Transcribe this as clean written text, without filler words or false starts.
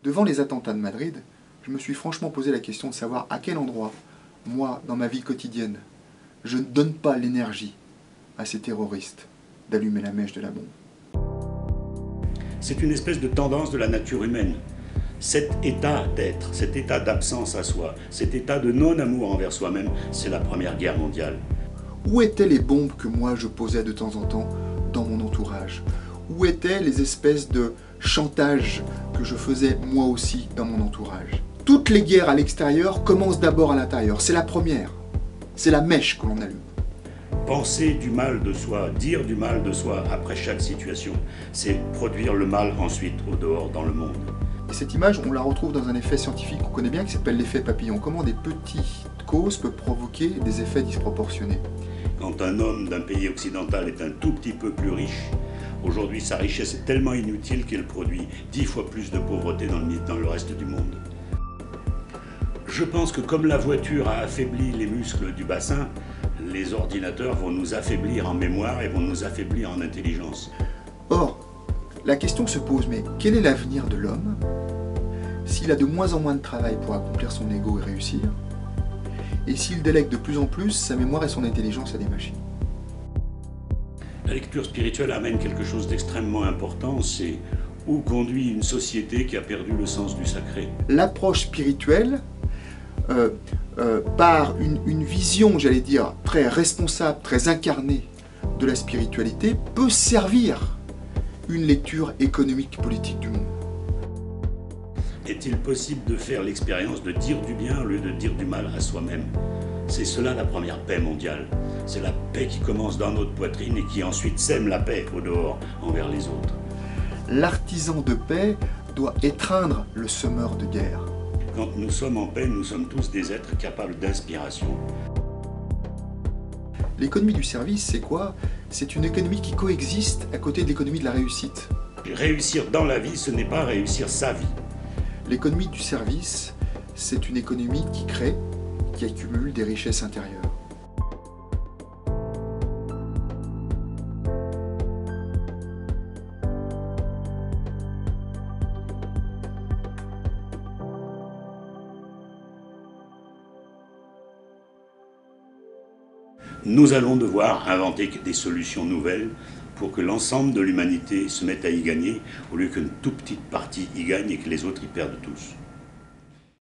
Devant les attentats de Madrid, je me suis franchement posé la question de savoir à quel endroit, moi, dans ma vie quotidienne, je ne donne pas l'énergie à ces terroristes d'allumer la mèche de la bombe. C'est une espèce de tendance de la nature humaine. Cet état d'être, cet état d'absence à soi, cet état de non-amour envers soi-même, c'est la Première Guerre mondiale. Où étaient les bombes que moi je posais de temps en temps dans mon entourage? Où étaient les espèces de chantage que je faisais moi aussi dans mon entourage? Toutes les guerres à l'extérieur commencent d'abord à l'intérieur. C'est la première. C'est la mèche que l'on allume. Penser du mal de soi, dire du mal de soi après chaque situation, c'est produire le mal ensuite au dehors dans le monde. Et cette image, on la retrouve dans un effet scientifique qu'on connaît bien qui s'appelle l'effet papillon. Comment des petites causes peuvent provoquer des effets disproportionnés. Quand un homme d'un pays occidental est un tout petit peu plus riche, aujourd'hui sa richesse est tellement inutile qu'elle produit 10 fois plus de pauvreté dans le reste du monde. Je pense que comme la voiture a affaibli les muscles du bassin, les ordinateurs vont nous affaiblir en mémoire et vont nous affaiblir en intelligence. Or, la question se pose, mais quel est l'avenir de l'homme s'il a de moins en moins de travail pour accomplir son ego et réussir, et s'il délègue de plus en plus sa mémoire et son intelligence à des machines? La lecture spirituelle amène quelque chose d'extrêmement important, c'est où conduit une société qui a perdu le sens du sacré. L'approche spirituelle, par une vision, j'allais dire, très responsable, très incarnée de la spiritualité, peut servir une lecture économique politique du monde. Est-il possible de faire l'expérience de dire du bien au lieu de dire du mal à soi-même? C'est cela la première paix mondiale. C'est la paix qui commence dans notre poitrine et qui ensuite sème la paix au dehors envers les autres. L'artisan de paix doit étreindre le semeur de guerre. Quand nous sommes en paix, nous sommes tous des êtres capables d'inspiration. L'économie du service, c'est quoi? C'est une économie qui coexiste à côté de l'économie de la réussite. Réussir dans la vie, ce n'est pas réussir sa vie. L'économie du service, c'est une économie qui crée, qui accumule des richesses intérieures. Nous allons devoir inventer des solutions nouvelles pour que l'ensemble de l'humanité se mette à y gagner, au lieu qu'une toute petite partie y gagne et que les autres y perdent tous.